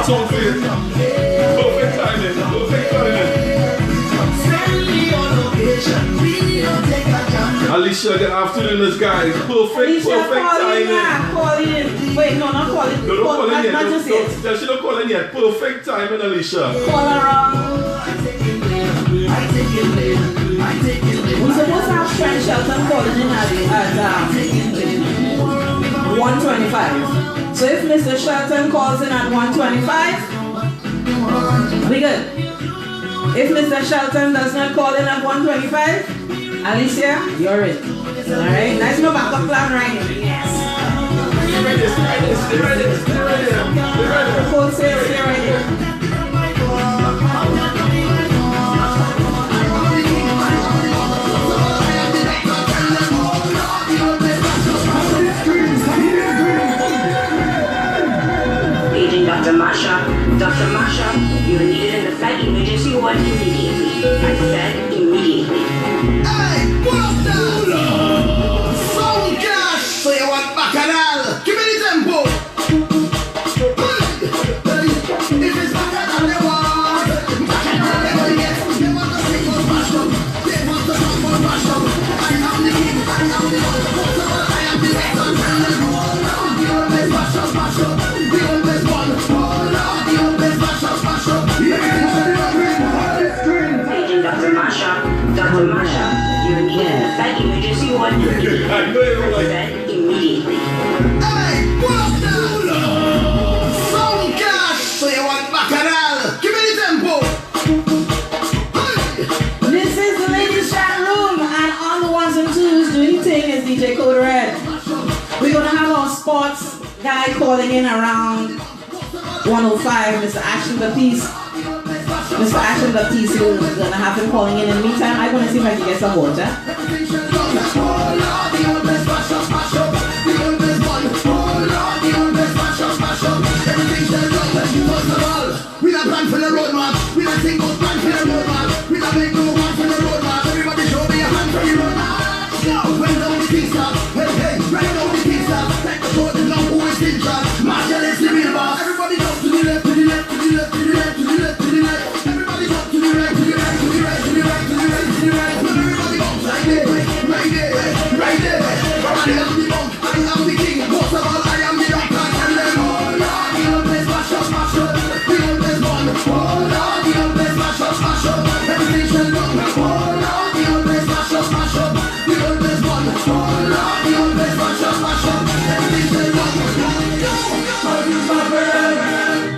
song for you. Perfect timing. Perfect timing. Alicia, good afternoon, guys. Perfect timing. Call in. Wait, no, not call in. No, don't call in yet. Not just yet. She don't call in yet. Perfect timing, Alicia. Call around. We're supposed to have Trent Shelton calling in at 1:25. So if Mr. Shelton calls in at 1:25, we good. If Mr. Shelton does not call in at 1:25, Alicia, you're in. Alright? That's no backup plan right here. Yes. Stay ready. Hold safe, stay right here. Agent Dr. Masha, you are needed in the flight emergency ward immediately. I said immediately. Hey, what's that? Sound cash! So you want bacchanal? Give me the tempo! If it's bacchanal they want, bacchanal they gonna get. They want the single mash up, they want the double mash up. I am the king, I am the one, I am the rector, and the rule. The always mash up, mash up. The always one, the always mash up, mash up. Agent Dr. Masha, you are needed in the flight emergency ward immediately. I know you I like said immediately. Hey, what's that? Sound cash! So you want bacchanal? Give me the tempo! Hey. This is the ladies' chat room, and on the ones and twos doing thing is DJ Code Red. We're gonna have our sports guy calling in around 1:05, Mr. Action Baptiste. Mr. Action Baptiste is gonna have him calling in. In the meantime, I'm gonna see if I can get some water. We don't plan for the roadmap. We don't think of plan for the roadmap. We don't make no one for the roadmap. Everybody show me a hand for the roadmap. Yo, when down the king stop. Hey, hey, right down the king stop. Like the road is long, who is in charge? Marshall is the real boss. Everybody jump to the left, to the left, to the left, to the left, to the left, to the left. Everybody jump to the right, to the right, to the right, to the right, to the right, to the right. Everybody jump right there, right there, right there. I am the monk, I am the king. Most of all, I am the rock. I tell them all. The old place mash up, mash up. The old place one. Oh Lord, the old place mash up, mash up. Everything shall go. Oh Lord, the old place mash up, mash up. The old place one. Oh Lord, the old place mash up, mash up. Everything shall go. How you my friend?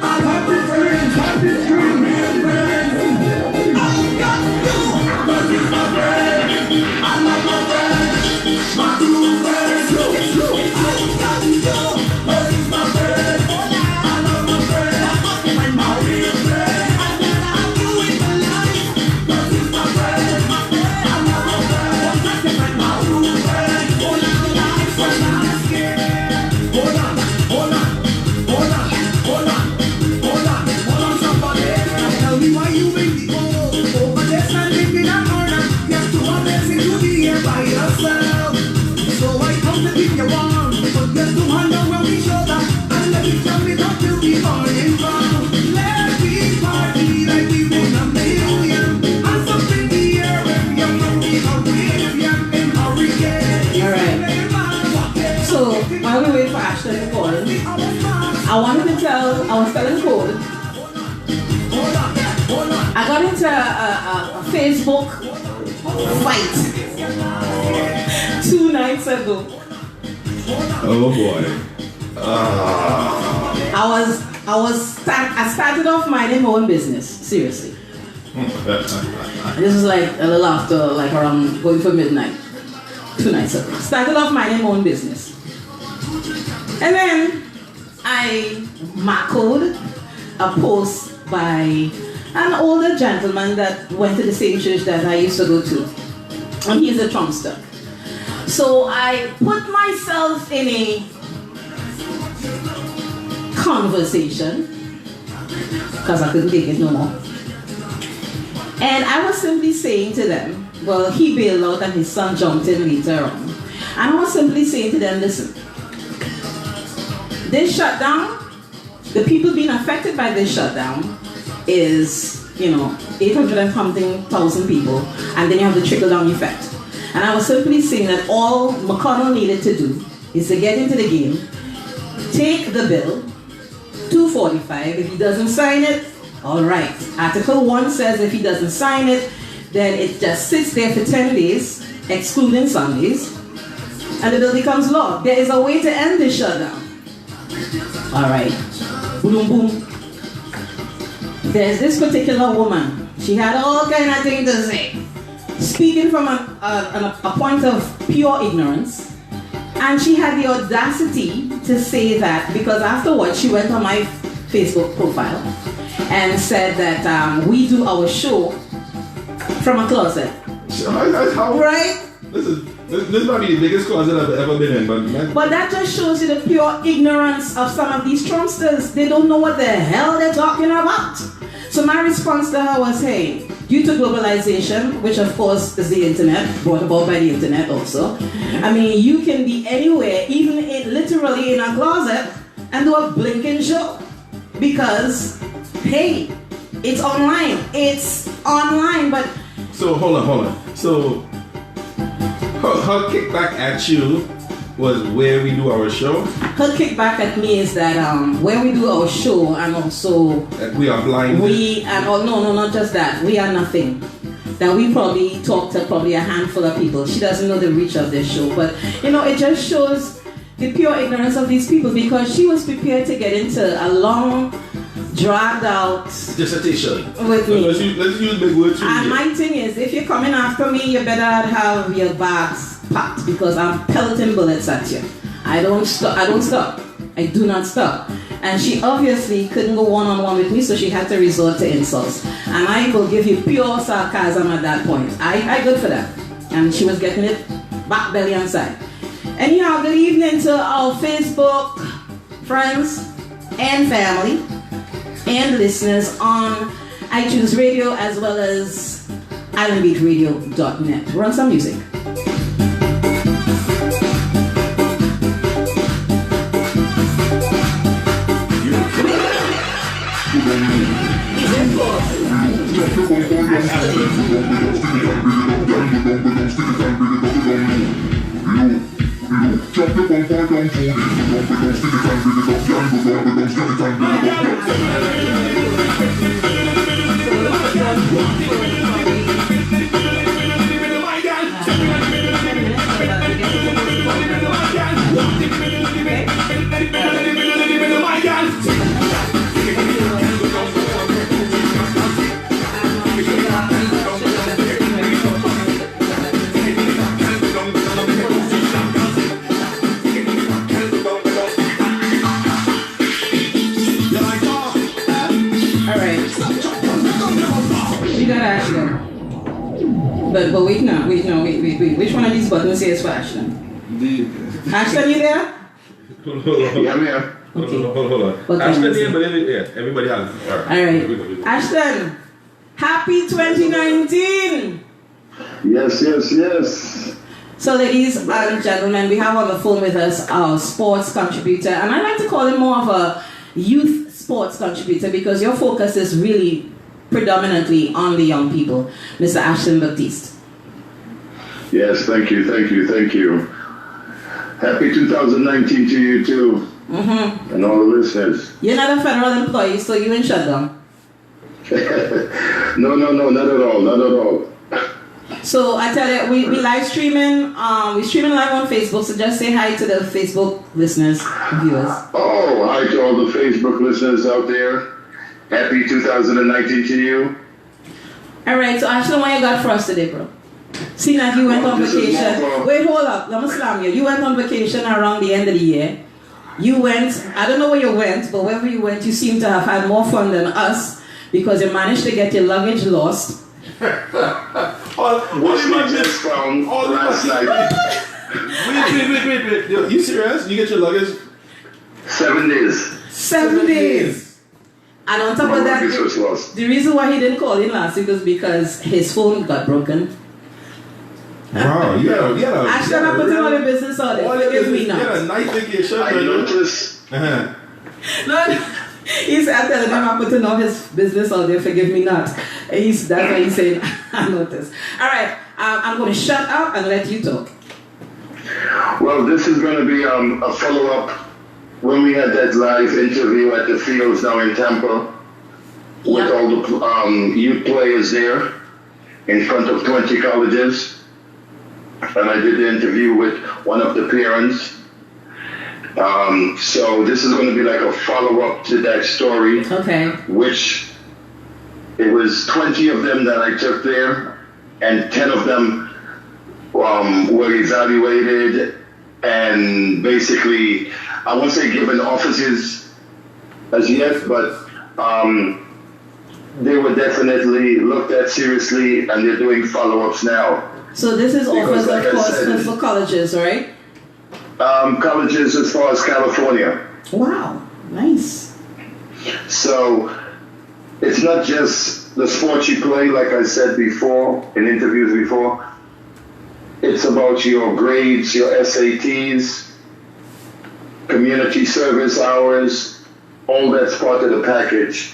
I'm happy friend, happy dream, friend. I got you. How you my friend? I'm not my friend. My true friend. I got you. How you my friend? I'm not my friend. My real friend. I'm doing my life. How you my friend? I'm not my friend. My true friend. Hold on, life when I'm scared. Hold on, hold on, hold on, hold on, hold on, hold on, somebody. Tell me why you make me go over this and leave me that corner. You have to honestly to be here by yourself. So I come to keep you warm, but you have to hand around each other and let me jump it up till we morning come. Let me party like we win a million. And something in the air if you're not in a William in hurricane. Alright. So while we wait for Ashton to call, I was telling Cole, I got into a Facebook fight 2 nights ago. Oh boy. I started off minding my own business, seriously. This is like a little after, like around going for midnight, 2 nights ago. Started off minding my own business. And then I macroed a post by an older gentleman that went to the same church that I used to go to. And he's a Trumpster. So I put myself in a conversation because I couldn't take it no more. And I was simply saying to them, well, he bailed out and his son jumped in later on. And I was simply saying to them, listen, this shutdown the people being affected by this shutdown is, 800 and something thousand people, and then you have the trickle-down effect. And I was simply saying that all McConnell needed to do is to get into the game, take the bill, 245. If he doesn't sign it, all right. Article 1 says if he doesn't sign it, then it just sits there for 10 days, excluding Sundays, and the bill becomes law. There is a way to end this shutdown. All right. Boom, boom. There's this particular woman. She had all kind of things to say, speaking from a point of pure ignorance. And she had the audacity to say that, because afterwards she went on my Facebook profile and said that we do our show from a closet. Right? This might be the biggest closet I've ever been in, but that just shows you the pure ignorance of some of these Trumpsters. They don't know what the hell they're talking about. So my response to her was, hey, due to globalization, which of course is the internet, brought about by the internet also, I mean, you can be anywhere, even literally in a closet, and do a blinking show. Because, hey, it's online. It's online, but... So, hold on. So, her kickback at you was where we do our show? Her kickback at me is that where we do our show, and also... That we are blind? No, not just that. We are nothing. That we probably talk to probably a handful of people. She doesn't know the reach of this show. But, it just shows the pure ignorance of these people, because she was prepared to get into a long, dragged out dissertation with me. Let's use big words. And my thing is, if you're coming after me, you better have your bags packed, because I'm pelleting bullets at you. I don't stop. I do not stop. And she obviously couldn't go one-on-one with me, so she had to resort to insults. And I will give you pure sarcasm at that point. I good for that. And she was getting it back belly and side. Anyhow, good evening to our Facebook friends and family and listeners on iTunes Radio, as well as islandbeatradio.net. Run some music. But wait now. Which one of these buttons here is for Ashton? Ashton, you there? Yeah, I'm here. Okay. Hold on. Ashton here, but everybody has it. All right. Ashton, happy 2019! Yes. So ladies and gentlemen, we have on the phone with us our sports contributor, and I like to call him more of a youth sports contributor, because your focus is really predominantly on the young people, Mr. Ashton Baptiste. Yes, thank you. Happy 2019 to you too, and all the listeners. You're not a federal employee, so you in shutdown. No, not at all. So I tell you, we live streaming. We're streaming live on Facebook. So just say hi to the Facebook listeners, viewers. Oh, hi to all the Facebook listeners out there. Happy 2019 to you. All right. So Ashton, what you got for us today, bro? See that you went on vacation. Wait, hold up. Let me slam you. You went on vacation around the end of the year. You went. I don't know where you went, but wherever you went, you seem to have had more fun than us, because you managed to get your luggage lost. Which we just found last night. Wait. You serious? You get your luggage? 7 days. 7 days. And on top of that, the reason why he didn't call in last week was because his phone got broken. Wow, yeah. Ashton, I'm putting all the business on it. Forgive me now. You had a nice vacation. I noticed. No, He's I telling him I'm putting all his business out there, forgive me not. That's why he's saying, I noticed. All right, I'm going to shut up and let you talk. Well, this is going to be a follow-up when we had that live interview at the Fields now in Tampa with all the youth players there in front of 20 colleges. And I did the interview with one of the parents. So this is going to be like a follow-up to that story. Okay. Which it was 20 of them that I took there, and 10 of them were evaluated and basically, I won't say given offices as yet, but they were definitely looked at seriously, and they're doing follow-ups now. So this is offers, like of course, for colleges, right? Colleges as far as California. Wow, nice. So it's not just the sports you play, like I said before, in interviews before. It's about your grades, your SATs, community service hours, all that's part of the package.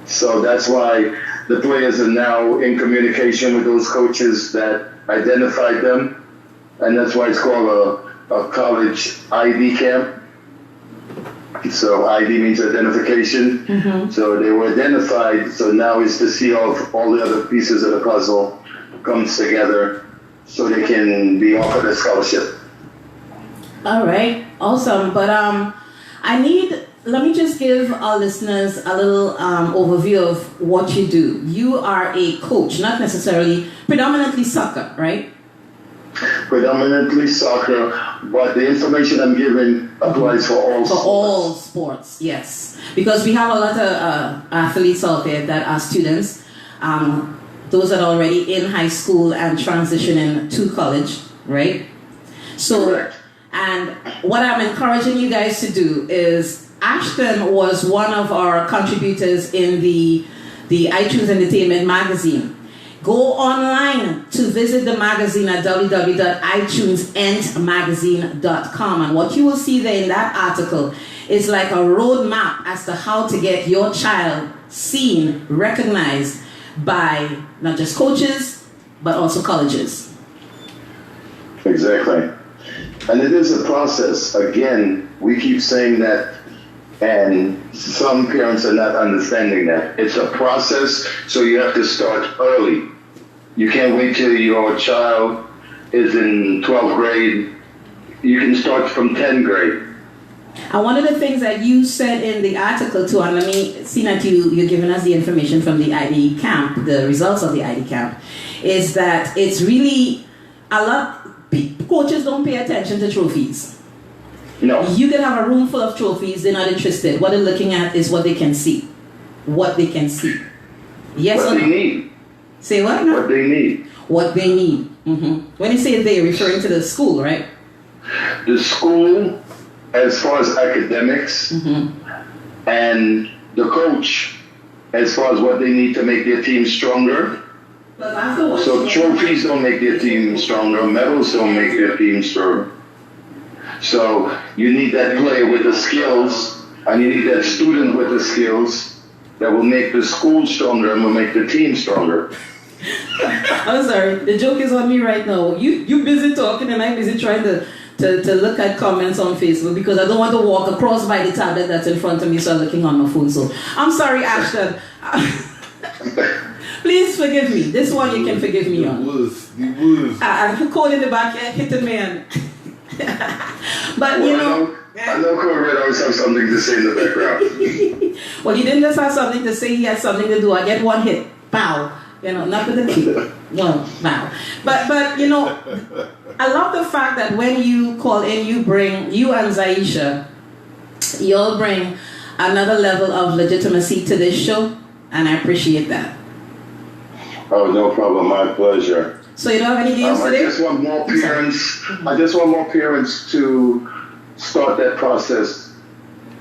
So that's why the players are now in communication with those coaches that identified them. And that's why it's called a college ID camp. So ID means identification. Mm-hmm. So they were identified. So now is to see how all the other pieces of the puzzle comes together so they can be offered a scholarship. All right, awesome. But let me just give our listeners a little overview of what you do. You are a coach, not necessarily predominantly soccer, right? Predominantly soccer, but the information I'm giving applies for all sports. For all sports, yes. Because we have a lot of athletes out there that are students, those that are already in high school and transitioning to college, right? So, correct. And what I'm encouraging you guys to do is, Ashton was one of our contributors in the iTunes Entertainment magazine. Go online to visit the magazine at www.itunesentmagazine.com, and what you will see there in that article is like a roadmap as to how to get your child seen, recognized by not just coaches, but also colleges. Exactly. And it is a process. Again, we keep saying that, and some parents are not understanding that. It's a process, so you have to start early. You can't wait till your child is in 12th grade. You can start from 10th grade. And one of the things that you said in the article too, and let me see that you're giving us the information from the ID camp, the results of the ID camp, is that it's really a lot. Coaches don't pay attention to trophies. No. You can have a room full of trophies, they're not interested. What they're looking at is what they can see. What they can see. Yes what or no? They need. Say what? No? What they need. What they need. Mm-hmm. When you say they, referring to the school, right? The school, as far as academics, mm-hmm. and the coach, as far as what they need to make their team stronger. So trophies don't make their team stronger, medals don't make their team stronger. So you need that player with the skills, and you need that student with the skills that will make the school stronger and will make the team stronger. I'm sorry, the joke is on me right now. You busy talking and I'm busy trying to look at comments on Facebook because I don't want to walk across by the tablet that's in front of me, so I'm looking on my phone. So I'm sorry, Ashton. Please forgive me. This one you can forgive me on. I'm cold in the back here, hitting me. But you know. I know Corvette always have something to say in the background. Well, he didn't just have something to say, he had something to do. I get one hit. Pow. You know, not with the key. No, pow. But you know, I love the fact that when you call in, you and Zaisha, you'll bring another level of legitimacy to this show, and I appreciate that. Oh, no problem. My pleasure. So you don't have any games today? I just want more parents to start that process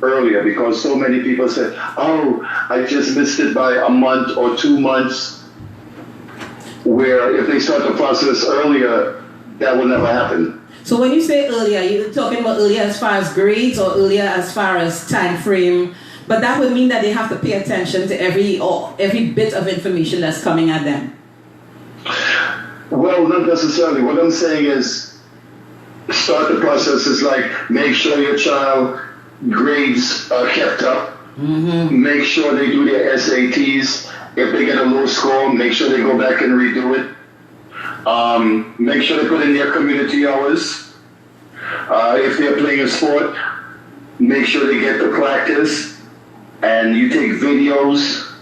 earlier, because so many people say, oh, I just missed it by a month or 2 months, where if they start the process earlier, that will never happen. So when you say earlier, you're talking about earlier as far as grades or earlier as far as time frame But that would mean that they have to pay attention to every bit of information that's coming at them. Well, not necessarily. What I'm saying is start the process is like make sure your child grades are kept up. Mm-hmm. Make sure they do their SATs. If they get a low score, make sure they go back and redo it. Make sure they put in their community hours. If they're playing a sport, make sure they get the practice. And you take videos,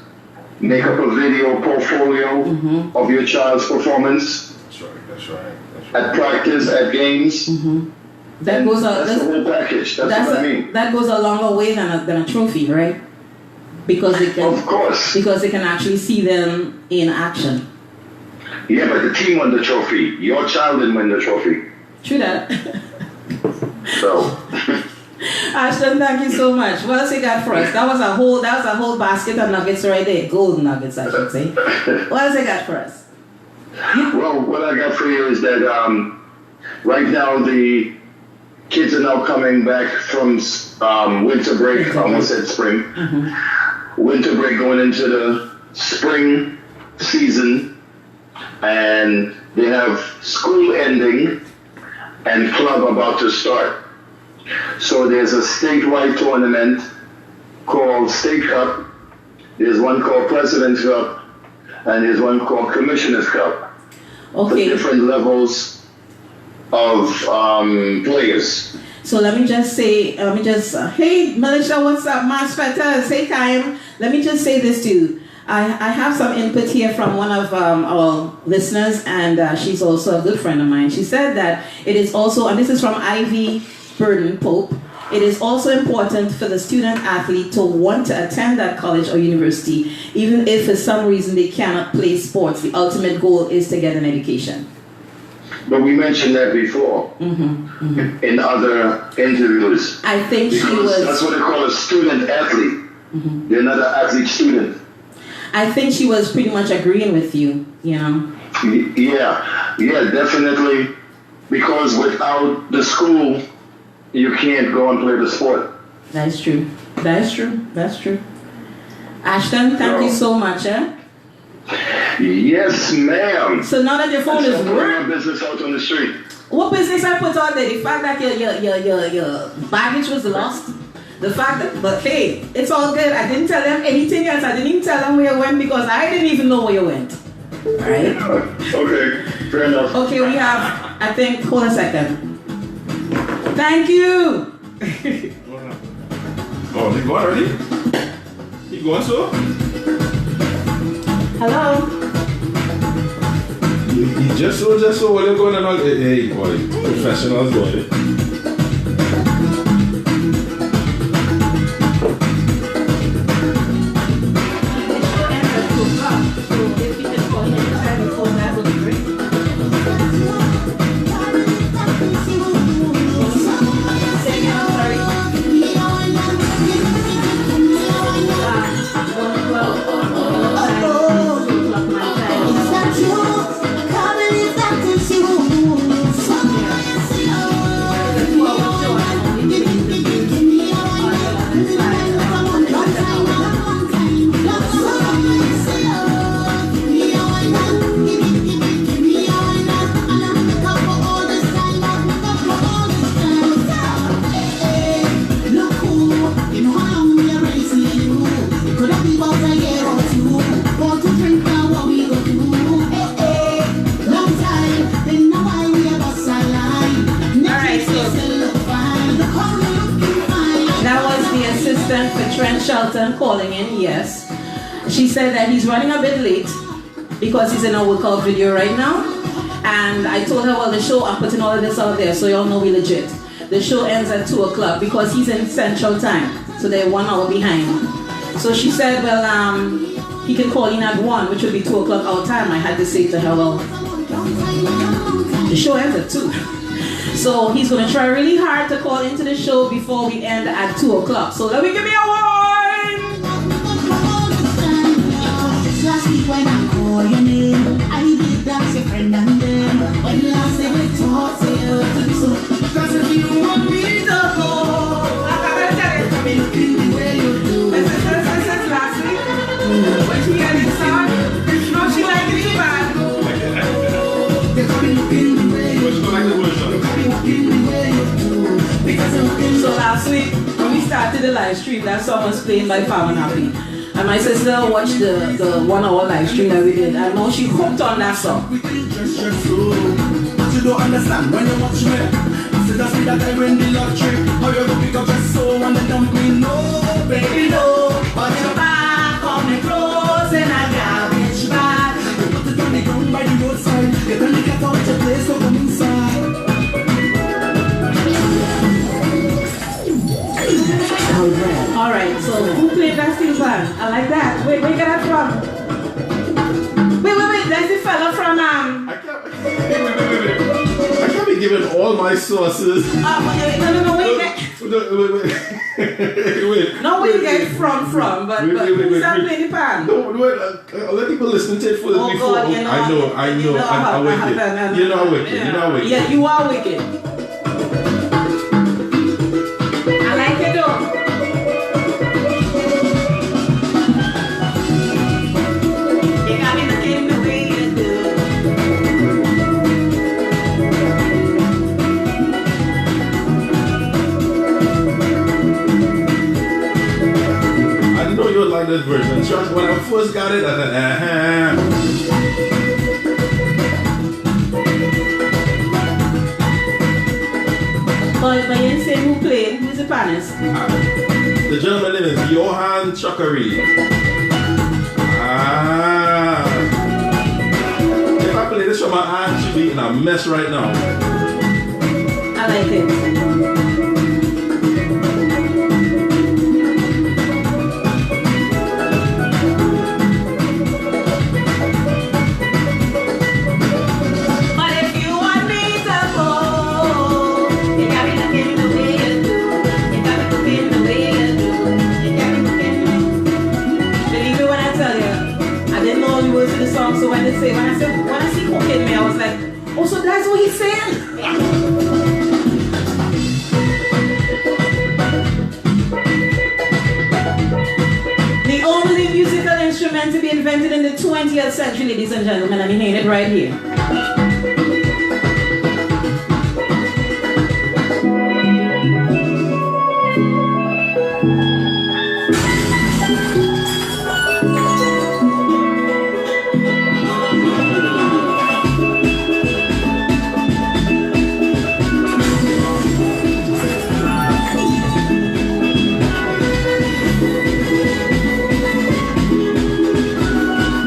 make up a video portfolio of your child's performance. That's right. At practice, at games. Mm-hmm. That's the whole package. That's what I mean. That goes a longer way than a trophy, right? Because they can, of course. Because they can actually see them in action. Yeah, but the team won the trophy. Your child didn't win the trophy. True that. So. Ashton, thank you so much. What else you got for us? That was a whole basket of nuggets right there. Gold nuggets, I should say. What else you got for us? Well, what I got for you is that right now the kids are now coming back from winter break. I almost said spring. Winter break going into the spring season, and they have school ending and club about to start. So there's a statewide tournament called State Cup. There's one called President's Cup, and there's one called Commissioner's Cup. Okay. For different levels of players. So let me just say, hey, Melissa, what's up, Masfetta? Say time. Let me just say this to you. I have some input here from one of our listeners, and she's also a good friend of mine. She said that it is also, and this is from Ivy Burden Pope, it is also important for the student athlete to want to attend that college or university, even if for some reason they cannot play sports. The ultimate goal is to get an education. But we mentioned that before in other interviews. I think because she was... That's what they call a student athlete. They're not an athlete student. I think she was pretty much agreeing with you, you know. Yeah, definitely. Because without the school, you can't go and play the sport. That's true. That's true. Ashton, thank you so much. Yes, ma'am. So now that your phone is working, business out on the street. What business I put out there? The fact that your baggage was lost. The fact that, but hey, it's all good. I didn't tell them anything else. I didn't even tell them where you went because I didn't even know where you went. All right. Okay. Fair enough. Okay, we have. I think. Hold a second. Thank you. Oh, they go already? You going so? Hello. You just so what you're going on? Hey, boy, professionals doing it. For Trent Shelton calling in, yes. She said that he's running a bit late because he's in a workout video right now. And I told her, well, the show, I'm putting all of this out there so y'all know we legit. The show ends at 2 o'clock because he's in Central Time. So they're 1 hour behind. So she said, well, he can call in at 1, which would be 2 o'clock our time. I had to say to her, well, the show ends at 2. So he's going to try really hard to call into the show before we end at 2 o'clock. So let me give me a wine! Last week when I call your name, I did that's your friend and then when last day we talk to you, so because if you want me to go, I gotta tell you, I mean, the way you do it. So last week, when we started the live stream, that song was playing by Farm and Happy. And my sister watched the 1 hour live stream that we did, and now she hooked on that song. But you don't understand when you watch me. I said that's me that I win the lottery. How you go pick up your soul and then dump me? No, baby, no. But your back on me clothes in a garbage bag. You put it on the ground by the roadside. You tell me get out your place, so come inside. Alright, so who played that steel band? I like that. Wait, where you get that from? Wait, there's the fella from I can't be giving all my sources. no, where you get Wait. no, where you get from, but who's that playing the band? No, wait, I'll let people listen to it first Oh before. God, I know, I'm wicked. You know I'm wicked. Yeah, you are wicked. I like it though. You got me looking the way you do. I know you like that version. Trust when I first got it, I said, But you didn't say who played. Who's the panelist? The gentleman name is Johan Chakari. If I play this from my aunt, she'd be in a mess right now. I like it. But if you want me to go, you got me looking the way you do. You got me looking the way you do. You got me looking. Believe me when I tell you, I didn't know the words of the song, so when I see cocaine me, I was like, oh, so that's what he's saying? The only musical instrument to be invented in the 20th century, ladies and gentlemen, and you hear it right here.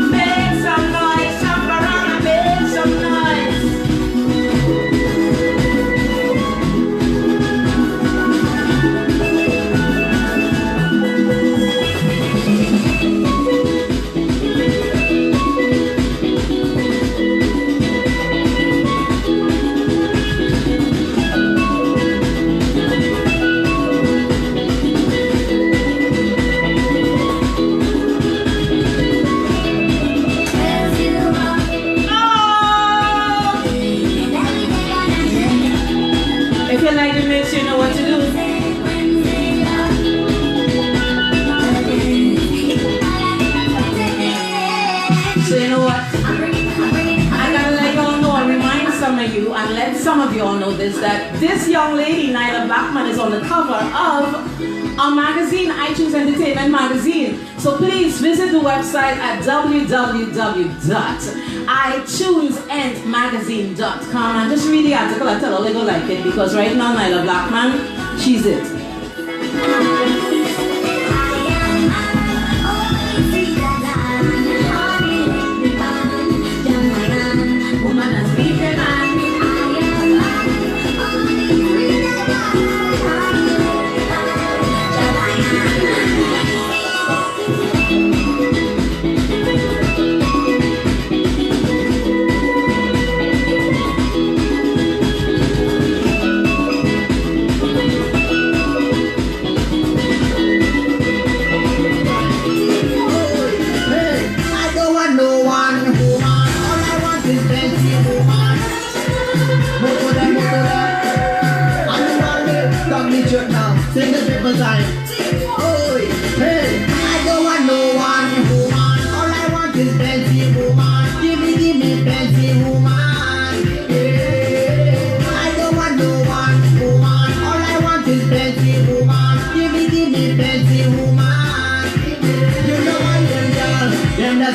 Make some noise, jump around and make some noise. If you like the mix, you know what to do. So you know what? I gotta let you all know and remind some of you and let some of you all know this, that this young lady, Nyla Blackman, is on the cover of a magazine, iTunes Entertainment Magazine. So please visit the website at www.itunesendmagazine.com and just read the article and tell all you go like it, because right now Nyla Blackman, she's it. Woman and sleeping man.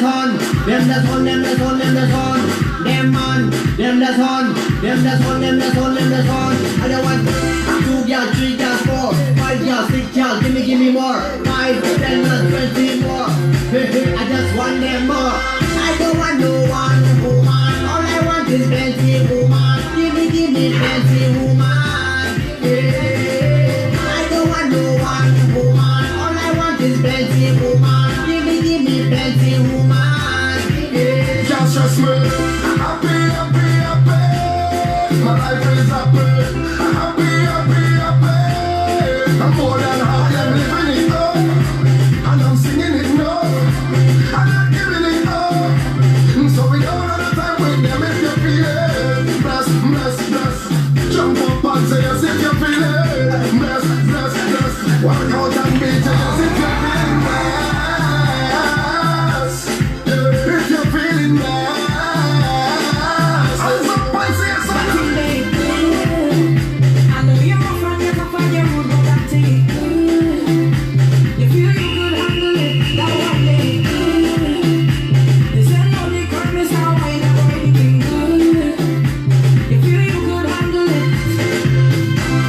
that's on. Them that's on, them that's on, them that's on. Them man, them that's on. Them that's on, them that's on, them that's on. I don't want 2 girls, 3 girls, 4, 5 girls, 6 girls. Give me more. 5, 10, 20 more. I just want them more. I don't want no one woman. All I want is plenty woman. Give me plenty woman. Yeah. I don't want no one woman. All I want is plenty woman. Give me plenty woman. Yeah. Just trust me. Happy, happy, happy. My life is happy. Happy, happy, happy. I'm more than happy. I'm living it up. And I'm singing it now. I'm not giving it up. So we don't have the time with them if you feel it. Bless, bless, bless. Jump up and say yes if you feel it. Bless, bless, bless. Walk out and be jealous if you're feeling blessed. Yeah, if you're feeling blessed. Hands up and say yes. I know you're off and you're off and you're rude, but I take it good. You feel you could handle it, that one day. They said no, the crime is how I never anything good. You feel you could handle it.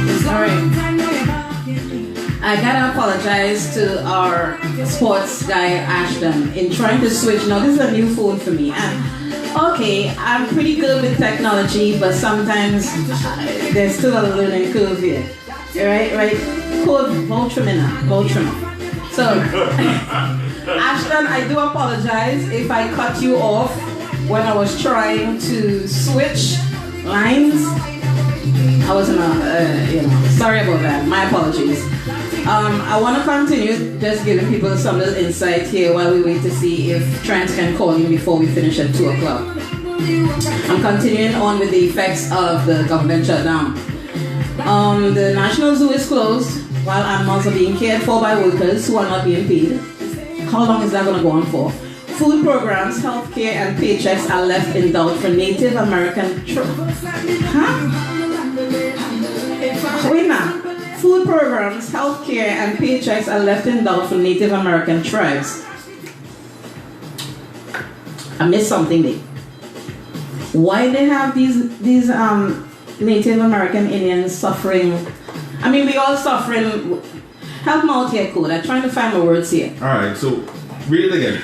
It's All right. long time now you're back in. I gotta apologize to our sports guy Ashton in trying to switch. Now this is a new phone for me, and okay, I'm pretty good with technology, but sometimes there's still a learning curve here. Right? Code Voltramina. So Ashton, I do apologize if I cut you off when I was trying to switch lines. I wasn't, sorry about that. My apologies. I want to continue just giving people some little insight here while we wait to see if Trent can call in before we finish at 2 o'clock. I'm continuing on with the effects of the government shutdown. The National Zoo is closed while animals are being cared for by workers who are not being paid. How long is that going to go on for? Food programs, healthcare, and paychecks are left in doubt for Native American Wait now. Food programs, healthcare, and paychecks are left in doubt for Native American tribes. I missed something there. Why they have these Native American Indians suffering? I mean, we all suffering. Help me out here, Code. I'm trying to find my words here. All right, so read it again.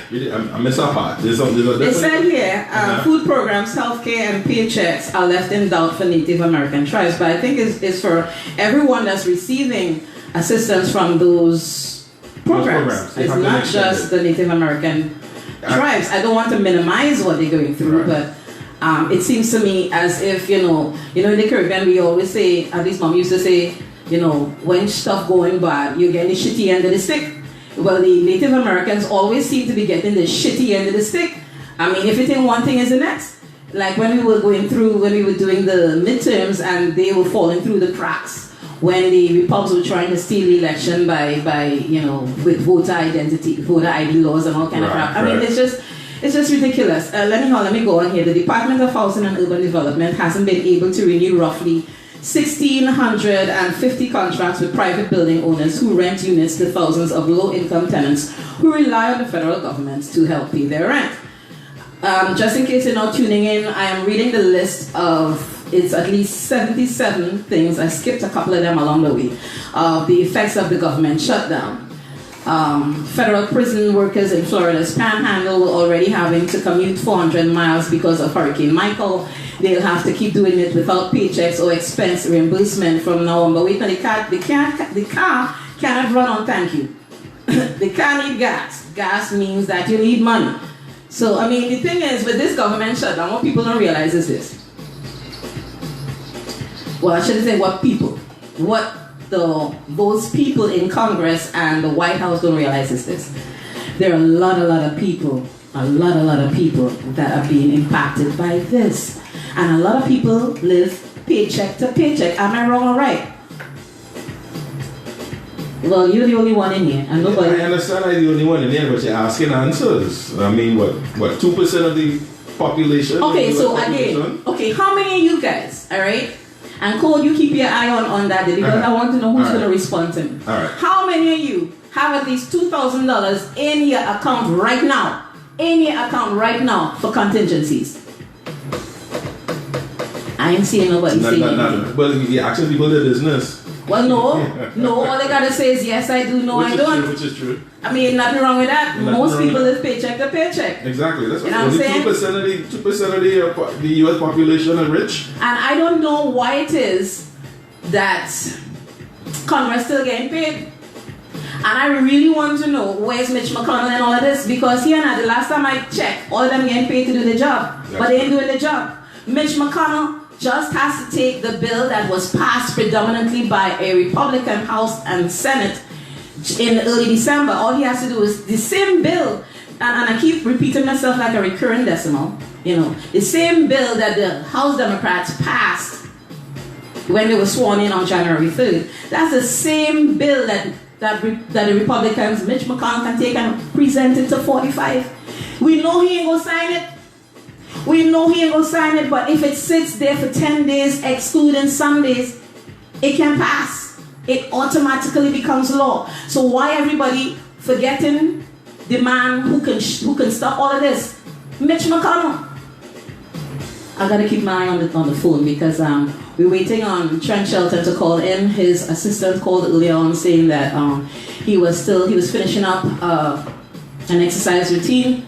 I missed that part. There's a It said here, food programs, healthcare, and paychecks are left in doubt for Native American tribes. But I think it's for everyone that's receiving assistance from those programs. It's not just the Native American tribes. I don't want to minimize what they're going through, but it seems to me as if, in the Caribbean, we always say, at least Mom used to say, when stuff going bad, you're getting the shitty end of the stick. Well, the Native Americans always seem to be getting the shitty end of the stick. I mean, if it ain't one thing, is the next. Like when we were doing the midterms and they were falling through the cracks when the Republicans were trying to steal the election by with voter ID laws and all kind of crap. I mean, it's just ridiculous. Let me go on here. The Department of Housing and Urban Development hasn't been able to renew roughly 1,650 contracts with private building owners who rent units to thousands of low-income tenants who rely on the federal government to help pay their rent. Just in case you're not tuning in, I am reading the list of, it's at least 77 things, I skipped a couple of them along the way, of the effects of the government shutdown. Federal prison workers in Florida's Panhandle were already having to commute 400 miles because of Hurricane Michael. They'll have to keep doing it without paychecks or expense reimbursement from now on. But wait, the car cannot run on thank you. The car needs gas. Gas means that you need money. So, I mean, the thing is, with this government shutdown, what people don't realize is this. Well, I shouldn't say what people. What those people in Congress and the White House don't realize is this. There are a lot of people that are being impacted by this. And a lot of people live paycheck to paycheck. Am I wrong or right? Well, you're the only one in here, and nobody. I understand I'm the only one in here, but you're asking answers. I mean, what 2% of the population? Okay, so again, how many of you guys, all right? And Cole, you keep your eye on that because I want to know who's going to respond to me. All right. How many of you have at least $2,000 in your account right now in your account right now for contingencies? I ain't seeing nobody saying anything. But you're asking people their business. Well, no. All they gotta say is yes, I do. No, I don't. Which is true. I mean, nothing wrong with that. Most people live paycheck to paycheck. Exactly. That's what You know what I'm saying? 2% of the U.S. population are rich. And I don't know why it is that Congress still getting paid. And I really want to know where's Mitch McConnell and all of this, because here now, the last time I checked, all of them getting paid to do the job, but they ain't doing the job. Mitch McConnell just has to take the bill that was passed predominantly by a Republican House and Senate in early December. All he has to do is the same bill, and I keep repeating myself like a recurring decimal, the same bill that the House Democrats passed when they were sworn in on January 3rd. That's the same bill that the Republicans, Mitch McConnell, can take and present it to 45. We know he ain't gonna sign it. But if it sits there for 10 days, excluding Sundays, it can pass. It automatically becomes law. So why everybody forgetting the man who can stop all of this? Mitch McConnell. I gotta keep my eye on the phone because we're waiting on Trent Shelton to call in. His assistant called earlier on saying that he was finishing up an exercise routine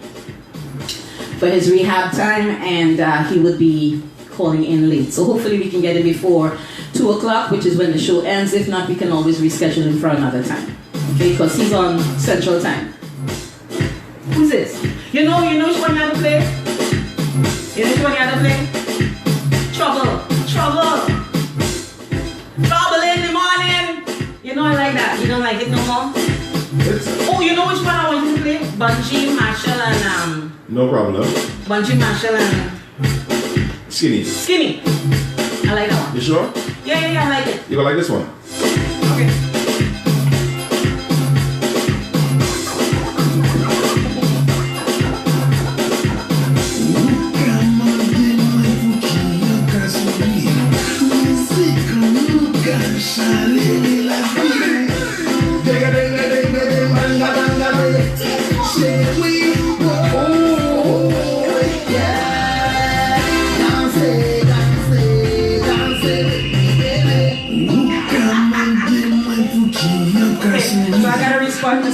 for his rehab time, and he would be calling in late. So hopefully we can get it before 2 o'clock, which is when the show ends. If not, we can always reschedule him for another time. Okay, because he's on Central Time. Who's this? You know which one you have to play? You know which one you have to play? Trouble in the morning. You know I like that. You don't like it no more? Oh, you know which one I want you to play? Bungie, Marshall, and No problem. Bungie, Marshall, and Skinny. I like that one. You sure? Yeah, I like it. You gonna like this one? Okay.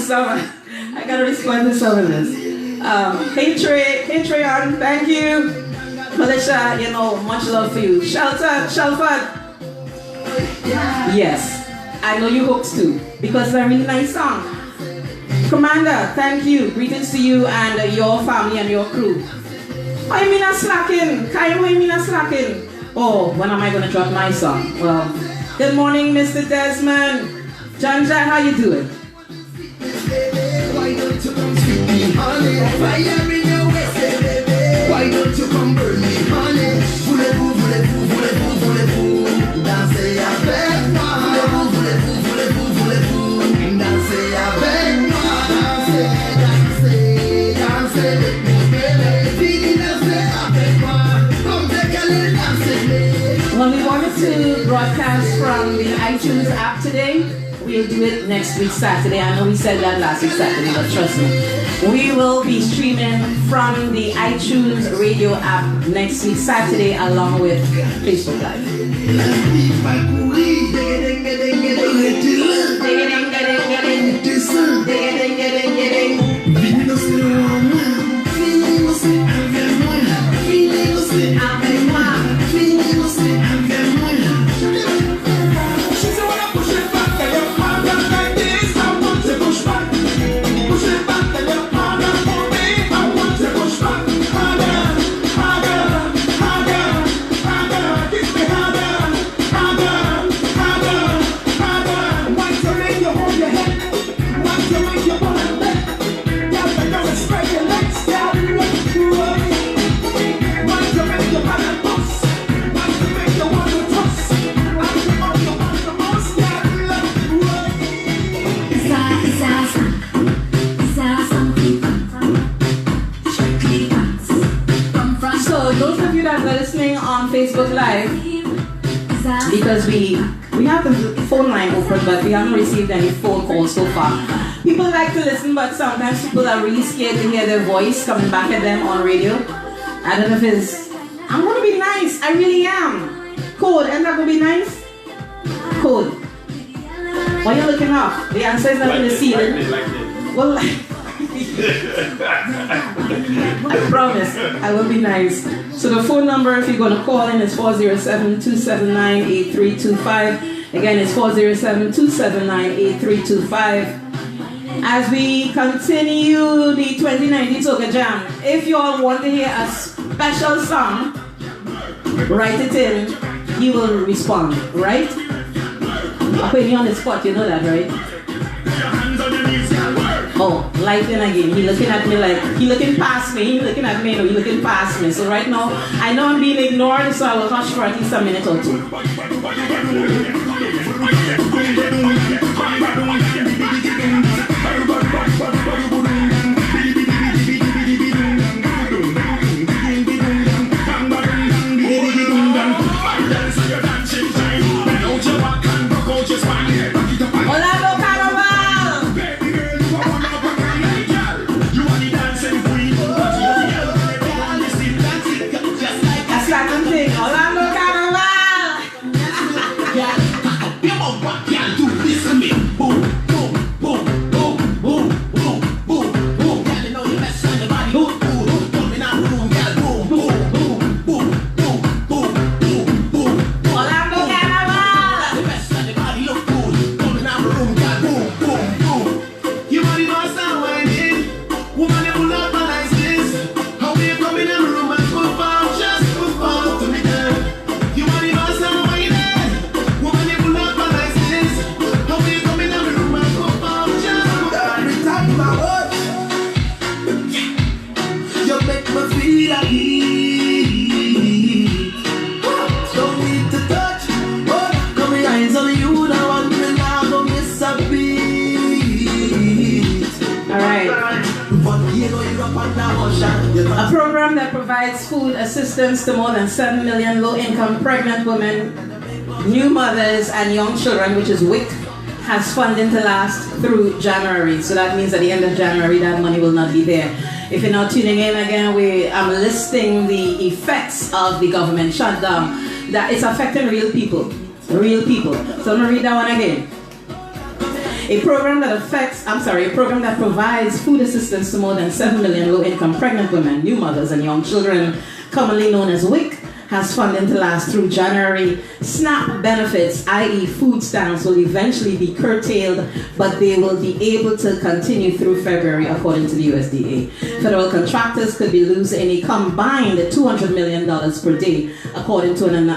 I gotta respond to some of this. Hey Treyon, thank you. Melissa, much love for you. Shelford. Yes, I know you hooked too, because it's a really nice song. Commander, thank you. Greetings to you and your family and your crew. Why you mean I'm slacking? Kyle, why you mean I'm slacking? Oh, when am I gonna drop my song? Well, good morning, Mr. Desmond. John, how you doing? Why don't you come sweet me, honey? Fire in your waist, baby. Why don't you come burn me, honey? Voulez-vous, voulez-vous, voulez-vous, voulez-vous danser avec moi? Voulez-vous, voulez-vous, voulez-vous, voulez-vous danser avec moi? Dansez avec moi, baby. Fini danser avec moi. Come take a little dance with me. Well, we wanted to broadcast from the iTunes app today. We'll do it next week Saturday. I know we said that last week Saturday, but trust me. We will be streaming from the iTunes radio app next week Saturday along with Facebook Live. Facebook Live, because we have the phone line open, but we haven't received any phone calls so far. People like to listen, but sometimes people are really scared to hear their voice coming back at them on radio. I don't know if it's, I'm gonna be nice, I really am. Code, am I gonna be nice? Code. Why are you looking up? The answer is not in the ceiling. Well, I promise, I will be nice. So the phone number, if you're going to call in, is 407-279-8325. Again, it's 407-279-8325. As we continue the 2019 Soca Jam, if you all want to hear a special song, write it in, you will respond, right? I'm putting you on the spot, you know that, right? Oh, lighting again. He looking at me like, he looking past me. He looking at me, no, he looking past me. So right now, I know I'm being ignored, so I will hush for at least a minute or two. A program that provides food assistance to more than 7 million low-income pregnant women, new mothers, and young children, which is WIC, has funding to last through January. So that means at the end of January, that money will not be there. If you're not tuning in again, I'm listing the effects of the government shutdown, that it's affecting real people. Real people. So I'm going to read that one again. A program that provides food assistance to more than 7 million low-income pregnant women, new mothers, and young children, commonly known as WIC, has funding to last through January. SNAP benefits, i.e. food stamps, will eventually be curtailed, but they will be able to continue through February, according to the USDA. Federal contractors could be losing a combined $200 million per day, according to an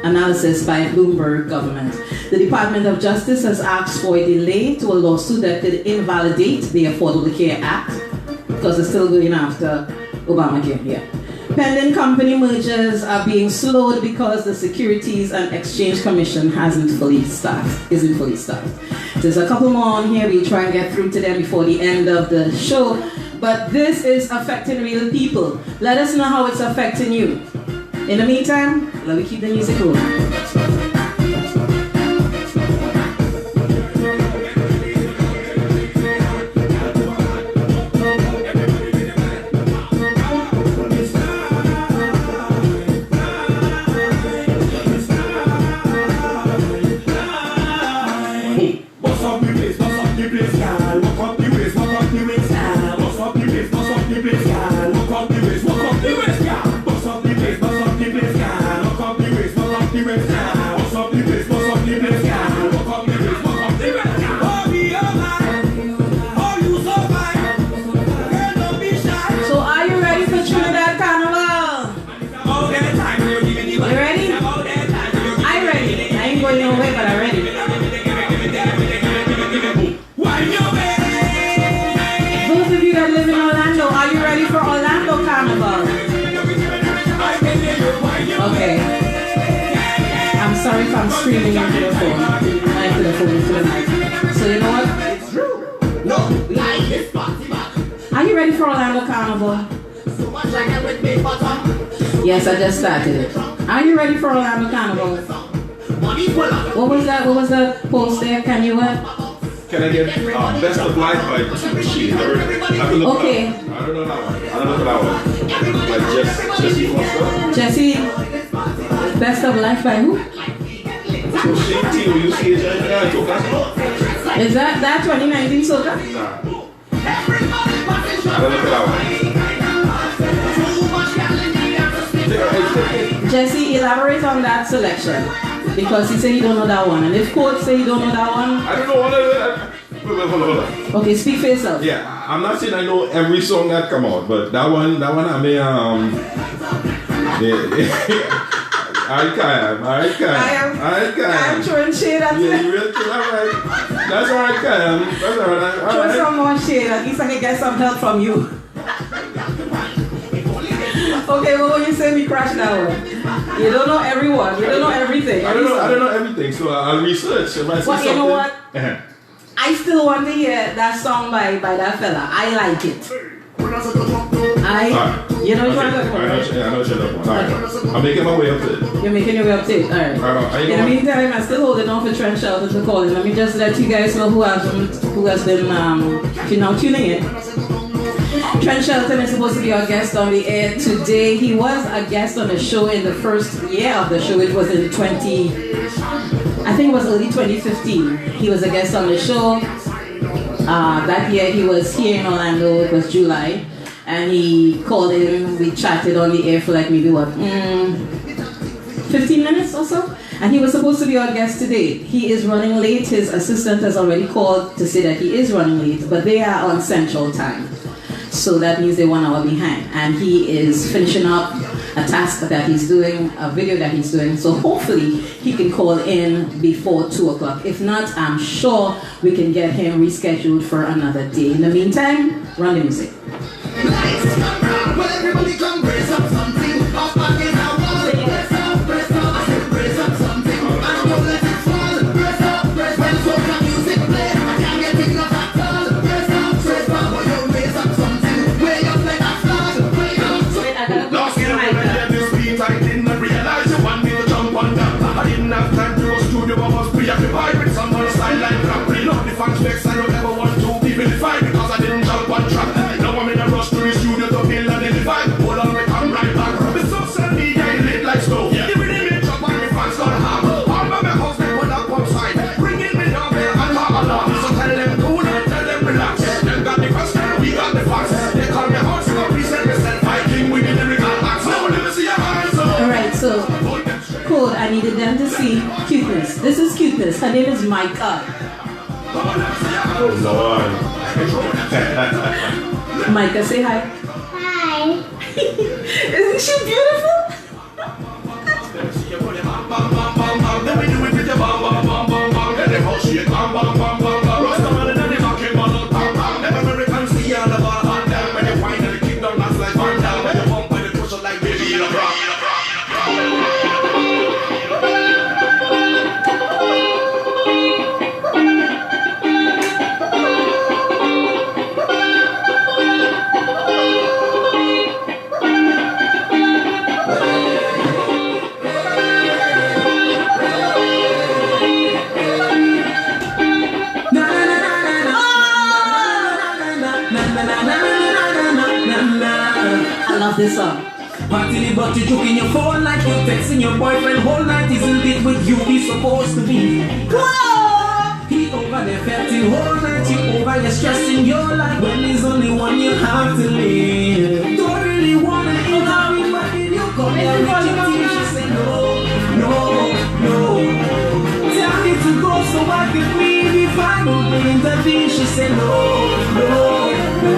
analysis by Bloomberg government. The Department of Justice has asked for a delay to a lawsuit that could invalidate the Affordable Care Act, because it's still going after Obamacare here. Pending company mergers are being slowed because the Securities and Exchange Commission isn't fully staffed. There's a couple more on here. We'll try and get through to them before the end of the show. But this is affecting real people. Let us know how it's affecting you. In the meantime, let me keep the music rolling. Okay. I'm sorry if I'm screaming into the phone. Into the mic. So you know what? It's true. No, like this party back. Are you ready for Orlando Carnival? So much like with big butter. Yes, I just started it. Are you ready for Orlando Carnival? What was that? What was that post there? Can you Can I get Best of Life by She? Okay. I don't know that one. I don't know that one. Like Jesse Foster. Jesse, Best of Life by who? Is that 2019 soca? Nah. I don't know that one. Jesse, elaborate on that selection. Because he said you don't know that one. And if Coach say you don't know that one. I don't know all of it. Hold on. Okay, speak for yourself. Yeah, I'm not saying I know every song that come out, but that one I may I am throwing shade at you. Yeah, you really all right. That's all right, Kyle. That's all right. Throw some more shade. At least I can get some help from you. Okay, well, when you say me crash that one, you don't know everyone. You don't know everything. I don't know everything, so I'll research. But you know what? I still want to hear that song by that fella. I like it. You know what you're talking about? I know what you're talking about. I'm making my way up to it. You're making your way up to it. Alright. In the meantime, I'm still holding on for Trent Shelton to call in. Let me just let you guys know who has been now tuning in. Trent Shelton is supposed to be our guest on the air today. He was a guest on the show in the first year of the show, which was in I think it was early 2015. He was a guest on the show. That year he was here in Orlando, it was July. And he called in, we chatted on the air for like maybe 15 minutes or so. And he was supposed to be our guest today. He is running late. His assistant has already called to say that he is running late, but they are on Central Time. So that means they're 1 hour behind. And he is finishing up a task that he's doing, a video that he's doing. So hopefully he can call in before 2 o'clock. If not, I'm sure we can get him rescheduled for another day. In the meantime, run the music. Well, everybody come brace up something. Up back in our wall. Brace up, brace up. I said brace up something. And don't let it fall. Brace up, brace up. When soca music play, I can't get enough at all. Brace up, brace up. When you raise up something, way up like a flag. Way up. Wait, I gotta Last year when I heard this beat, I didn't realize you want me to jump on that. I didn't have time to go studio, but was preoccupied with some other style like rap. Love the fans vex, I don't ever want to be vilified because I didn't jump on track. Now I'm in a rush to the studio to feel and identify. Hold on, we come right back. The social media is lit like stove. The rhythm is drop and the fans gonna have. All by my house, they put up upside. Bringing me down there and talk along. So tell them cool and tell them relax. Them got the first and we got the facts. They call me horse, so present myself fighting with the lyrical acts. Now let me see your hands up. Alright, so code, I needed them to see Cuteness. This is Cuteness. Her name is Micah. Oh Lord. Micah, say hi. Hi. Isn't she beautiful? Then we do it with the bam bam bam bam bam. Then the whole shit bam bam bam bam bam. Rastaman and the fucking bottle bam bam. Them Americans see all the ball on them. When you find that the kingdom that's like Van Damme. When you bump with the cushion like baby in a bra. I love this song. Party but you took in your phone like you're texting your boyfriend whole night. Isn't it with you we supposed to be? Whoa! He over there felt the whole night. You over there stressing your life when there's only one you have to live. Don't really wanna intervene, but then you come there with your team. She say no, no, no. Tell me to go so I can leave if I don't intervene. She say no, no, no.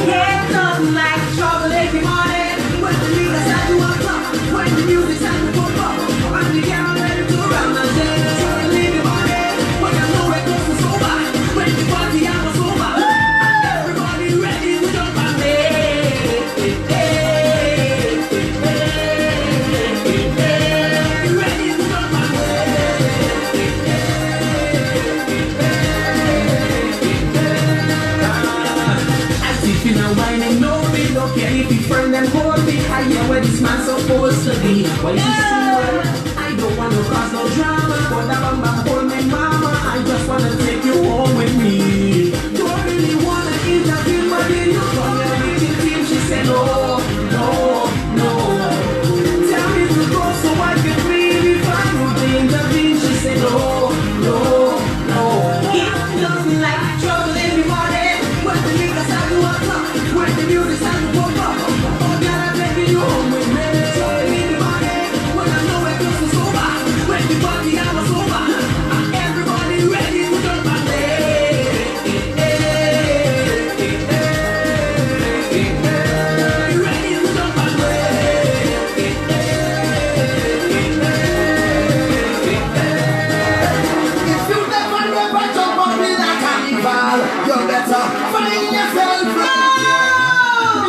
Get nothing like trouble every morning. When the music starts to walk up, when the music starts to pop up, and we get ready to run the day. So we leave the money, when you know it goes to sober. When the party hours over, everybody ready to jump on me. Ready to jump on me. As if you know why they know me, don't care if you friend them hold me. I hear where this man's supposed to be. Well, you see what? I don't want want to cause no drama. But I'm back home, my mama. I just want to take you home with me. Don't really want to intervene, but then you come here with your team. She said, no, no, no. Tell me to go so I can leave. If I would intervene, she said, no, no, no. It doesn't like trouble in the morning. When the niggas start to walk up, when the music start to pop up. Oh, God, I'm taking you home with me. Trouble in the morning. When I know it goes so bad. When the party hours over. Everybody ready to jump my leg. Ready to jump my leg. If you never jump up in a carnival, you better find yourself right.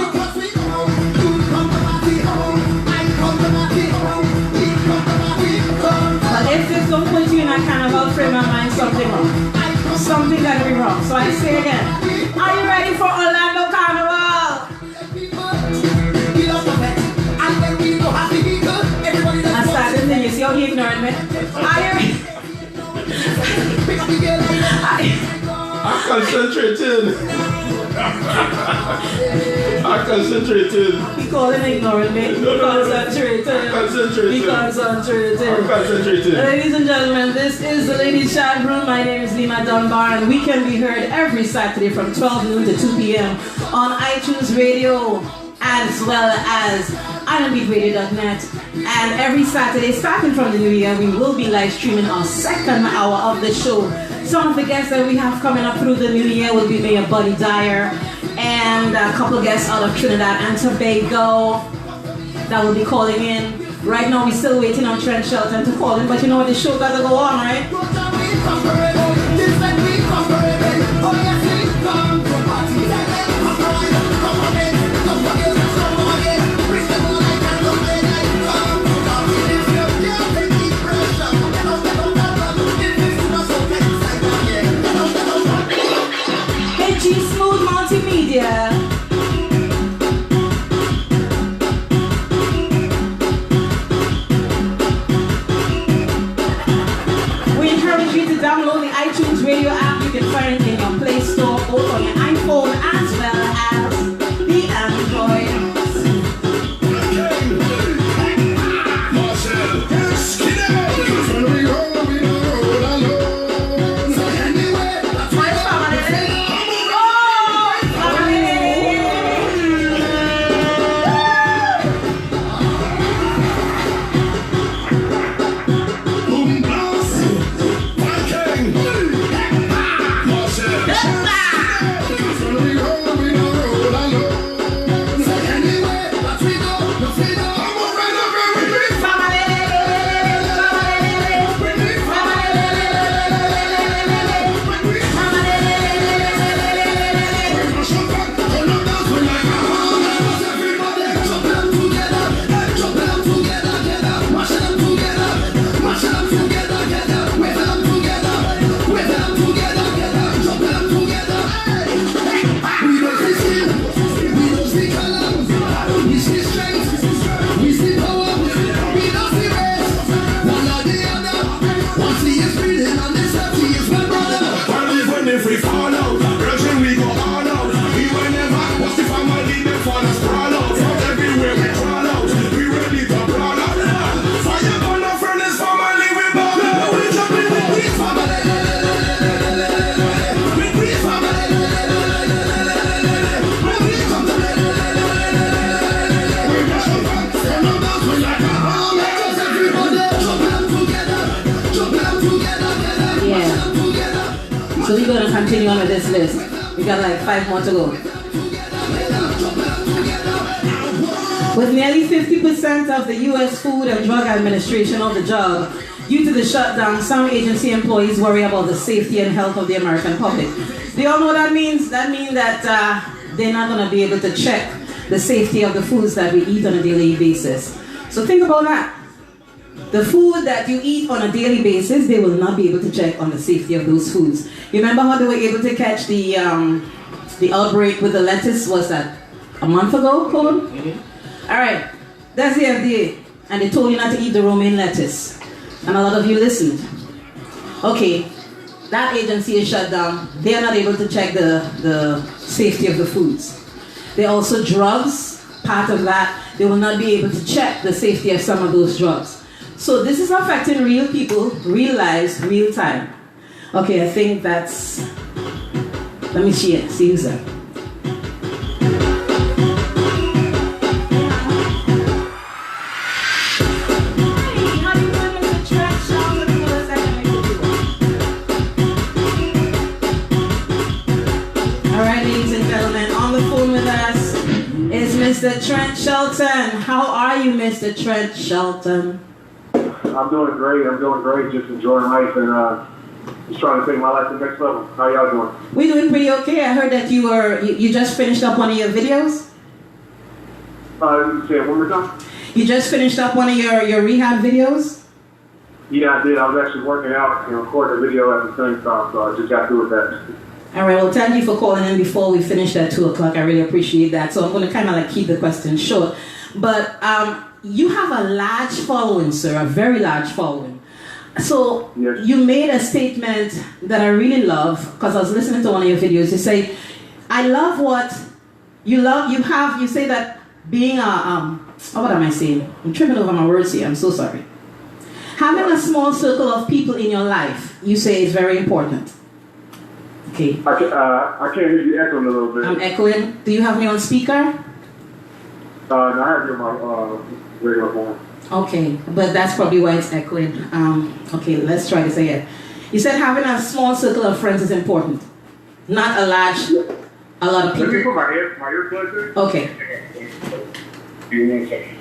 Because we come, you come to party home, I come to party home, we come to party home. But if this don't put you in a carnival frame of mind, something wrong. Something gotta be wrong. So I say again, are you ready for Orlando Carnival? We love the pet, and when we go happy people, everybody I does started the thing, you see how he ignored me? Are you ready? pick up the girl like that. I'm concentrating. I'm concentrating. He called him ignoring me. No. Concentrated. I'm concentrating. Be concentrated. I'm concentrating. Ladies and gentlemen, this is the Ladies Chat Room. My name is Lima Dunbar, and we can be heard every Saturday from 12 noon to 2 p.m. on iTunes Radio, as well as ironbeatradio.net. And every Saturday, starting from the new year, we will be live streaming our second hour of the show. Some of the guests that we have coming up through the new year will be Mayor Buddy Dyer and a couple of guests out of Trinidad and Tobago that will be calling in. Right now, we're still waiting on Trent Shelton to call in, but you know what, the show gotta go on, right? G Smooth Multimedia. We encourage you to download the iTunes Radio app. You can find it in your Play Store, both on your iPhone as well as the Android. So we're going to continue on with this list. We got like 5 more to go. With nearly 50% of the U.S. Food and Drug Administration on the job, due to the shutdown, some agency employees worry about the safety and health of the American public. Do you all know what that means? That means that they're not going to be able to check the safety of the foods that we eat on a daily basis. So think about that. The food that you eat on a daily basis, they will not be able to check on the safety of those foods. You remember how they were able to catch the outbreak with the lettuce? Was that a month ago, Colin? Mm-hmm. All right, that's the FDA, and they told you not to eat the romaine lettuce. And a lot of you listened. Okay, that agency is shut down. They are not able to check the safety of the foods. There are also drugs, part of that. They will not be able to check the safety of some of those drugs. So this is affecting real people, real lives, real time. Okay, I think that's, let me see who's that. Mr. Trent Shelton. How are you, Mr. Trent Shelton? I'm doing great. Just enjoying life and just trying to take my life to the next level. How y'all doing? We're doing pretty okay. I heard that you just finished up one of your videos. Say it one more time. You just finished up one of your rehab videos? Yeah, I did. I was actually working out and recording a video at the same time, so I just got through with that. All right, well, thank you for calling in before we finished at 2 o'clock. I really appreciate that. So I'm going to kind of like keep the questions short. But you have a large following, sir, a very large following. So yes. You made a statement that I really love, because I was listening to one of your videos. You say, I love what you love. You say that being what am I saying? I'm tripping over my words here. I'm so sorry. Having a small circle of people in your life, you say, is very important. Okay. I can't hear you echoing a little bit. I'm echoing. Do you have me on speaker? No, I have you on my regular phone. Okay, but that's probably why it's echoing. Okay, let's try to say it. You said having a small circle of friends is important, not a lot of people. Let me put my earplugs in. Okay. Give me 1 second.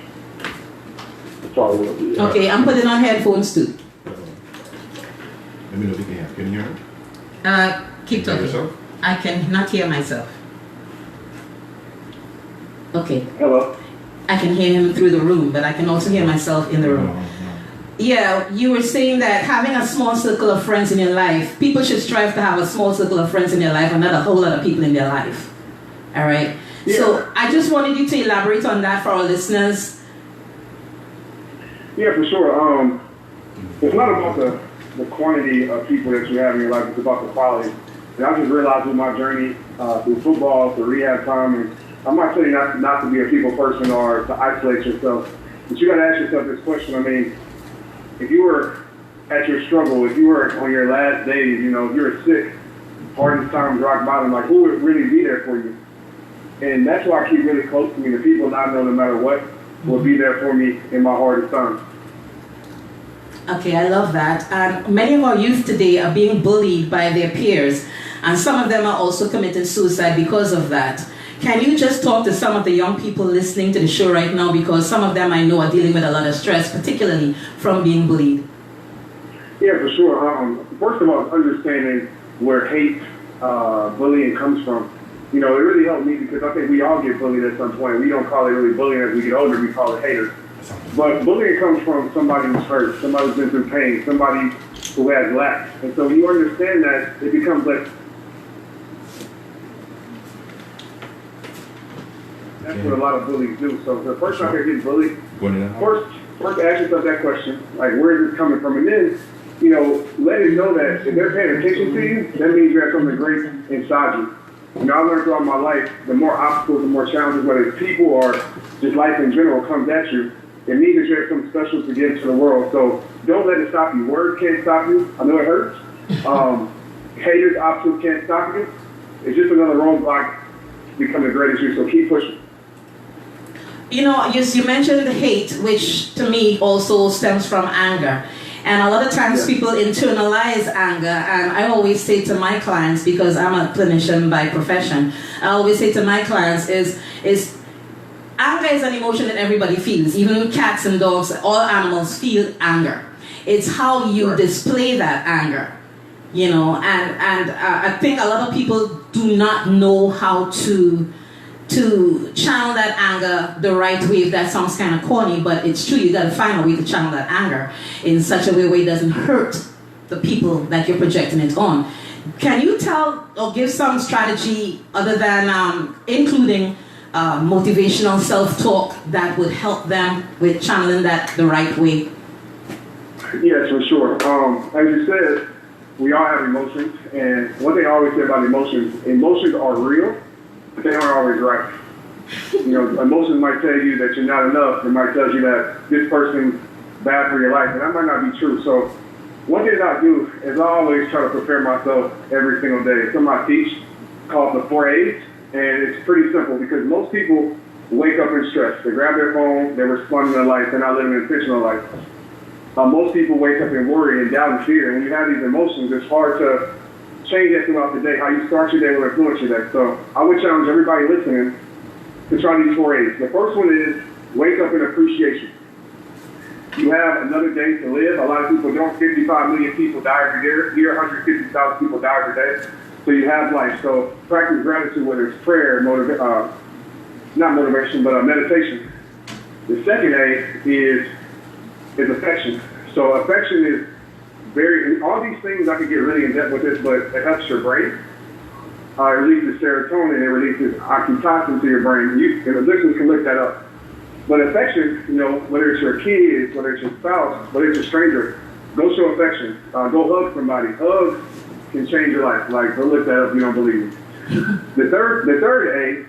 Sorry. Okay, I'm putting on headphones too. Let me know if you can hear. Can you hear me? Keep talking. Yourself? I can not hear myself. Okay. Hello. I can hear him through the room, but I can also hear myself in the room. No. Yeah, you were saying that having a small circle of friends in your life, people should strive to have a small circle of friends in their life and not a whole lot of people in their life. All right? Yeah. So I just wanted you to elaborate on that for our listeners. Yeah, for sure. It's not about the quantity of people that you have in your life, it's about the quality. And I just realized with my journey through football, through rehab time, and I'm not saying not to be a people person or to isolate yourself, but you got to ask yourself this question. I mean, if you were at your struggle, if you were on your last days, you know, if you were sick, hardest times, rock bottom, like who would really be there for you? And that's why I keep really close to me. The people I know, no matter what, will be there for me in my hardest times. Okay, I love that. And many of our youth today are being bullied by their peers, and some of them are also committing suicide because of that. Can you just talk to some of the young people listening to the show right now, because some of them I know are dealing with a lot of stress, particularly from being bullied? Yeah, for sure. First of all, understanding where hate, bullying comes from. You know, it really helped me because I think we all get bullied at some point. We don't call it really bullying as we get older, we call it haters. But bullying comes from somebody who's hurt, somebody who's been through pain, somebody who has lack. And so when you understand that, it becomes less. That's what a lot of bullies do. So the person out there getting bullied, first ask yourself that question, like where is this coming from? And then, you know, let it know that if they're paying attention to you, that means you have something great inside you. You know, I learned throughout my life, the more obstacles, the more challenges, whether it's people or just life in general comes at you, it means that you have something special to give to the world. So don't let it stop you. Words can't stop you. I know it hurts. Haters, obstacles can't stop you. It's just another roadblock to become the greatest you. So keep pushing. You know, you mentioned hate, which to me also stems from anger. And a lot of times people internalize anger, and I always say to my clients, because I'm a clinician by profession, I always say to my clients is anger is an emotion that everybody feels. Even cats and dogs, all animals feel anger. It's how you display that anger, you know, and I think a lot of people do not know how to channel that anger the right way. If that sounds kind of corny, but it's true. You got to find a way to channel that anger in such a way where it doesn't hurt the people that you're projecting it on. Can you tell or give some strategy other than including motivational self-talk that would help them with channeling that the right way? Yes, for sure. As you said, we all have emotions, and one thing I always say about emotions are real, but they aren't always right. You know, emotions might tell you that you're not enough. It might tell you that this person's bad for your life, and that might not be true. So one thing I do is I always try to prepare myself every single day. It's something I teach called the 4 A's, and it's pretty simple because most people wake up in stress. They grab their phone, they respond to their life, they're not living an intentional life. Most people wake up in worry and doubt and fear. And when you have these emotions, it's hard to change that throughout the day. How you start your day will influence your day. So I would challenge everybody listening to try these 4 A's. The first one is wake up in appreciation. You have another day to live. A lot of people don't. 55 million people die every year. 150,000 people die every day. So you have life. So practice gratitude, whether it's prayer, not motivation, but meditation. The second A is affection. So affection is all these things, I could get really in depth with this, but it helps your brain. It releases serotonin, it releases oxytocin to your brain. And listeners can look that up. But affection, you know, whether it's your kids, whether it's your spouse, whether it's a stranger, go show affection. Go hug somebody. Hugs can change your life. Like, go look that up if you don't believe me. The third A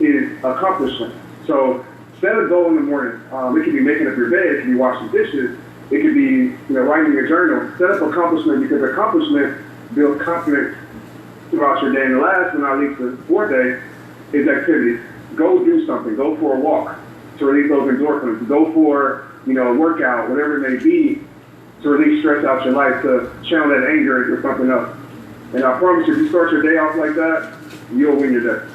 is accomplishment. So set a goal in the morning. It could be making up your bed. It could be washing dishes. It could be, writing your journal. Set up accomplishment because accomplishment builds confidence throughout your day. And the last but not least, the fourth day is activity. Go do something. Go for a walk to release those endorphins. Go for, a workout, whatever it may be, to release stress out your life, to channel that anger into something else. And I promise you, if you start your day off like that, you'll win your day.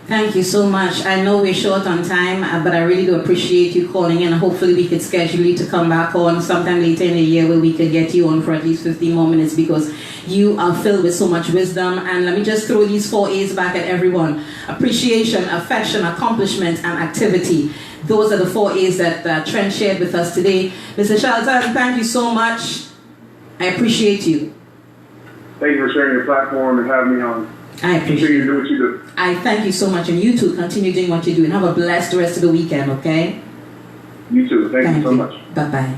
Thank you so much. I know we're short on time, but I really do appreciate you calling in. Hopefully we could schedule you to come back on sometime later in the year where we could get you on for at least 15 more minutes because you are filled with so much wisdom. And let me just throw these 4 A's back at everyone. Appreciation, affection, accomplishment, and activity. Those are the 4 A's that Trent shared with us today. Mr. Shelton, thank you so much. I appreciate you. Thank you for sharing your platform and having me on. I appreciate you. Do what you do. I thank you so much, and you too. Continue doing what you do, and have a blessed rest of the weekend. Okay. You too. Thank you so much. Bye bye.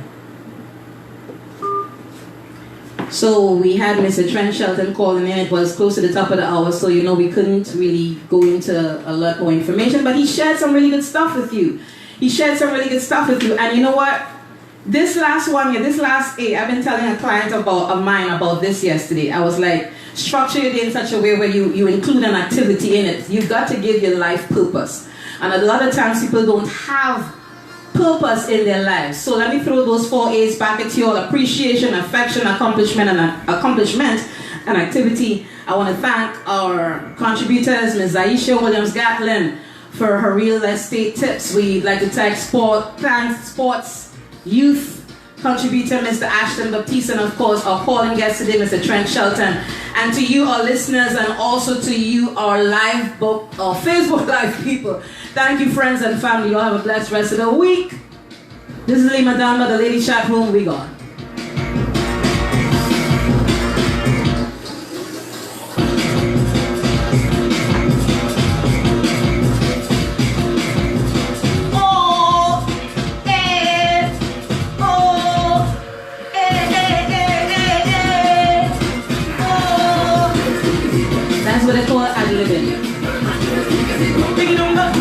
So we had Mr. Trent Shelton calling in. It was close to the top of the hour, so we couldn't really go into a lot more information. But he shared some really good stuff with you. And you know what? This last one here, this last A, I've been telling a client of mine about this yesterday. I was like, structure it in such a way where you include an activity in it. You've got to give your life purpose. And a lot of times people don't have purpose in their lives. So let me throw those 4 A's back at you all. Appreciation, affection, accomplishment, and activity. I want to thank our contributors, Ms. Aisha Williams-Gatlin, for her real estate tips. We'd like to thank sports, youth contributor, Mr. Ashton Baptiste, and of course our calling guest today, Mr. Trent Shelton. And to you, our listeners, and also to you, our Facebook Live people. Thank you, friends and family. You all have a blessed rest of the week. This is Lee Madama, the Lady Chat Room. We gone. What they call ad-libbing. Bring it on up.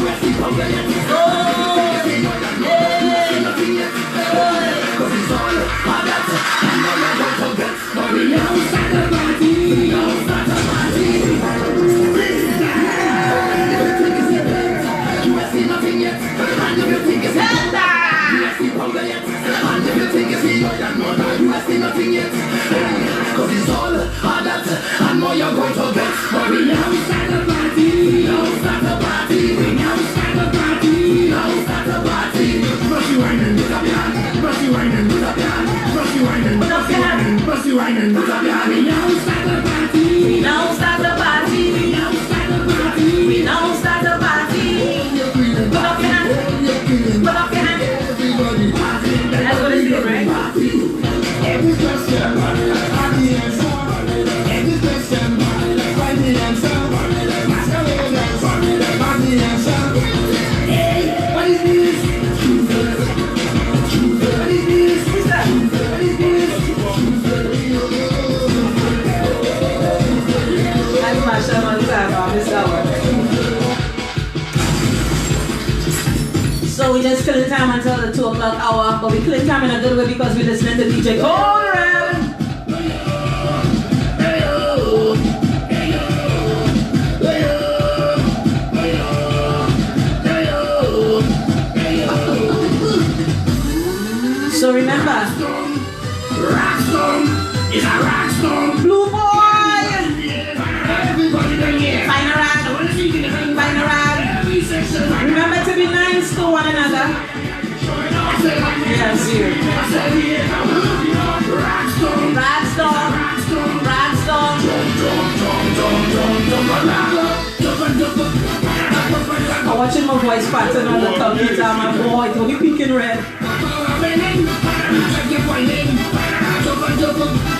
Cause it's all adult and more you're going to get. But we now start the party. We now start the party. We now start the party. We now start the party. Brush you whining, put up your hand. Brush you whining, put up your hand. Brush you whining, put up your hand. Brush you whining, put up your hand. We now start the party. We now start the party. We now start the party. We now start the party. Put up your hand. Put up your hand. Everybody party. That's what it's doing, right? Every question, I the answer. Every question, find the answer. Masqueraders, find the answer. Hey, what is this? Truth. What is this? killing time until the 2 o'clock hour, but we killing time in a good way because we're listening to DJ Conrad. So remember, Rockstone is a rockstone. Blue Boy, Everybody done here. find a rag, find a rag. Remember to be nice to one another. Yes, you. Rockstone. Ragstone, Ragstone. I'm watching my voice pattern on the top guitar, my boy, it'll be pink and red.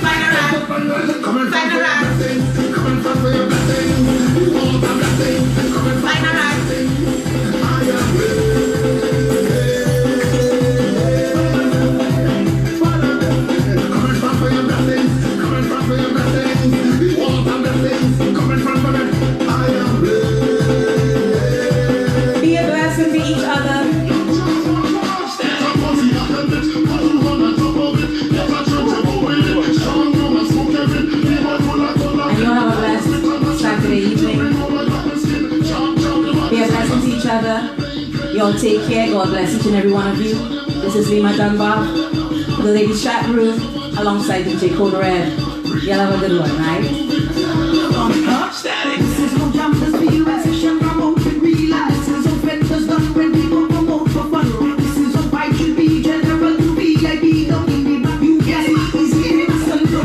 Find a rag, find a rag, find a rag. Be a blessing to each other. And you'll have a blessed Saturday evening. Be a blessing to each other. Y'all take care. God bless each and every one of you. This is Lima Dunbar, the ladies chat room, alongside DJ Code Red. Y'all have a good one, right?